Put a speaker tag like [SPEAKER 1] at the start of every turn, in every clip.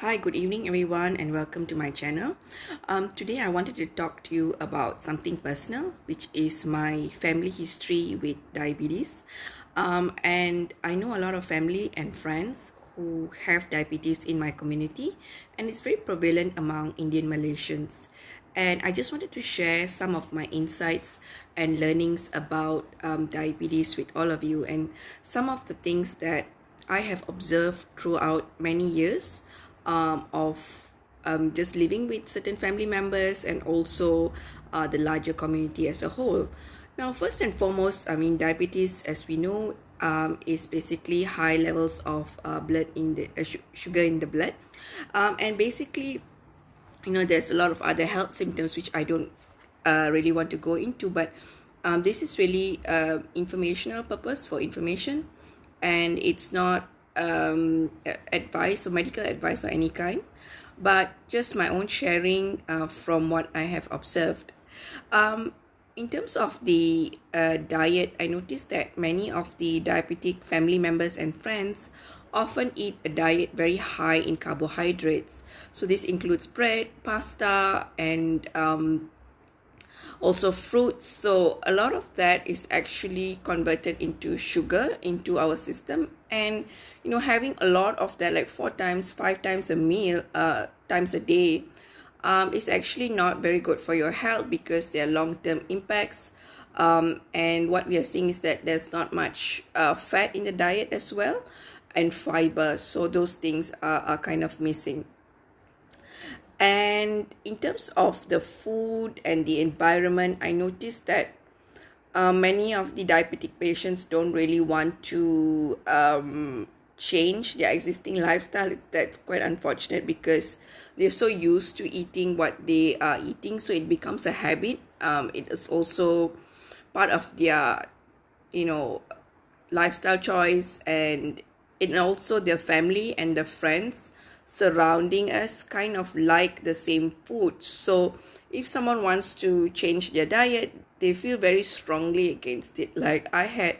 [SPEAKER 1] Hi, good evening, everyone, and welcome to my channel. Today, I wanted to talk to you about something personal, which is my family history with diabetes. And I know a lot of family and friends who have diabetes in my community, and it's very prevalent among Indian Malaysians. And I just wanted to share some of my insights and learnings about diabetes with all of you, and some of the things that I have observed throughout many years of just living with certain family members and also the larger community as a whole. Now, first and foremost, diabetes, as we know, is basically high levels of blood in the sugar in the blood, and basically, there's a lot of other health symptoms which I don't really want to go into, but this is really informational purpose for information, and it's not advice or medical advice or any kind, but just my own sharing from what I have observed. In terms of the diet, I noticed that many of the diabetic family members and friends often eat a diet very high in carbohydrates. So this includes bread, pasta, and also fruits. So a lot of that is actually converted into sugar into our system, and having a lot of that, like 4 times 5 times a meal times a day, is actually not very good for your health because there are long-term impacts. And what we are seeing is that there's not much fat in the diet as well, and fiber, so those things are kind of missing. And in terms of the food and the environment, I noticed that many of the diabetic patients don't really want to change their existing lifestyle. That's quite unfortunate because they're so used to eating what they are eating, so it becomes a habit. It is also part of their, lifestyle choice, and also their family and the friends surrounding us kind of like the same food. So if someone wants to change their diet, they feel very strongly against it. Like I had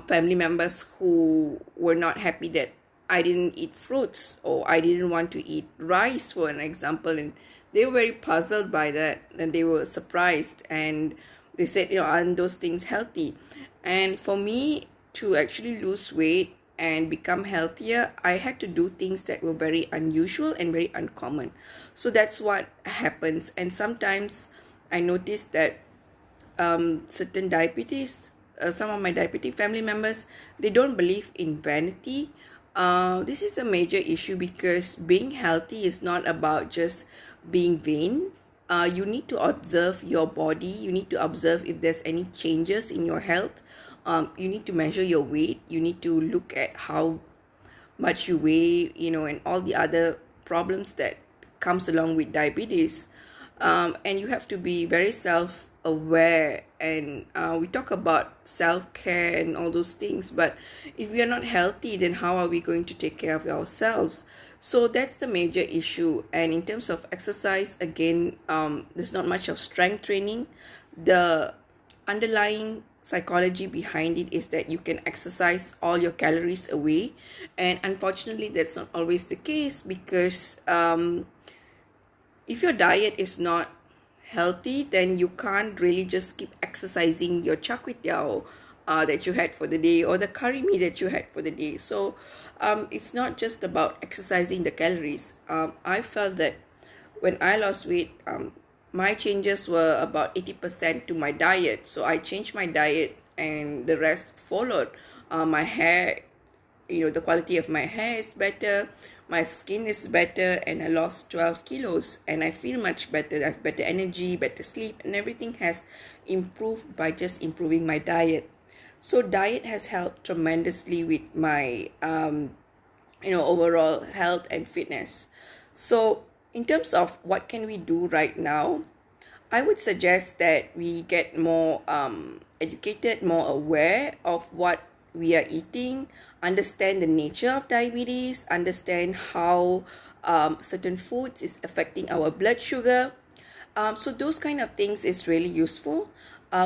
[SPEAKER 1] family members who were not happy that I didn't eat fruits or I didn't want to eat rice, for an example, and they were very puzzled by that, and they were surprised, and they said, aren't those things healthy? And for me to actually lose weight and become healthier, I had to do things that were very unusual and very uncommon. So that's what happens. And sometimes I noticed that certain diabetes, some of my diabetic family members, they don't believe in vanity. This is a major issue because being healthy is not about just being vain. You need to observe your body. You need to observe if there's any changes in your health. You need to measure your weight. You need to look at how much you weigh, and all the other problems that comes along with diabetes. And you have to be very self-aware. And we talk about self-care and all those things, but if we are not healthy, then how are we going to take care of ourselves? So that's the major issue. And in terms of exercise, again, there's not much of strength training. The underlying psychology behind it is that you can exercise all your calories away, and unfortunately that's not always the case because if your diet is not healthy, then you can't really just keep exercising your char kway teow that you had for the day, or the curry mee that you had for the day. So it's not just about exercising the calories. I felt that when I lost weight, my changes were about 80% to my diet. So I changed my diet and the rest followed. My hair, the quality of my hair is better, my skin is better, and I lost 12 kilos and I feel much better. I have better energy, better sleep, and everything has improved by just improving my diet. So diet has helped tremendously with my overall health and fitness. So in terms of what can we do right now, I would suggest that we get more educated, more aware of what we are eating, understand the nature of diabetes, understand how certain foods is affecting our blood sugar. So those kind of things is really useful.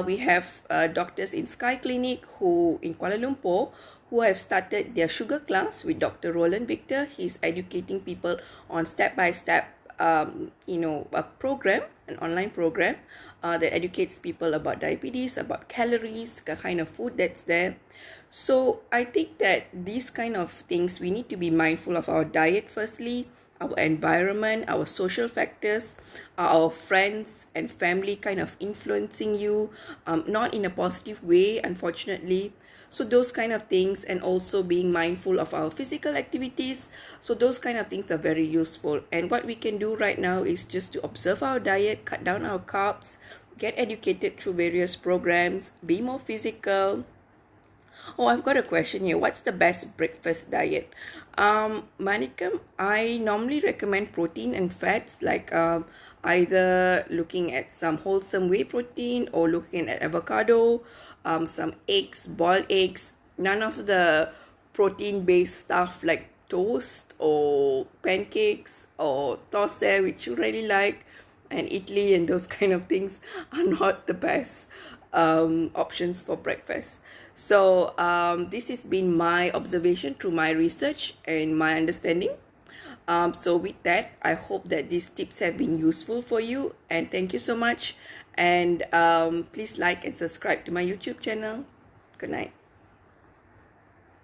[SPEAKER 1] We have doctors in Sky Clinic in Kuala Lumpur who have started their sugar class with Dr. Roland Victor. He's educating people on step-by-step a program, an online program that educates people about diabetes, about calories, the kind of food that's there. So I think that these kind of things, we need to be mindful of our diet firstly, our environment, our social factors, our friends and family kind of influencing you, not in a positive way, unfortunately. So those kind of things, and also being mindful of our physical activities. So those kind of things are very useful. And what we can do right now is just to observe our diet, cut down our carbs, get educated through various programs, be more physical. Oh, I've got a question here. What's the best breakfast diet? Manikam, I normally recommend protein and fats, like either looking at some wholesome whey protein or looking at avocado, some eggs, boiled eggs, none of the protein-based stuff like toast or pancakes or tosse, which you really like, and idli and those kind of things are not the best options for breakfast. So this has been my observation through my research and my understanding. So with that, I hope that these tips have been useful for you, and thank you so much. And please like and subscribe to my YouTube channel. Good night.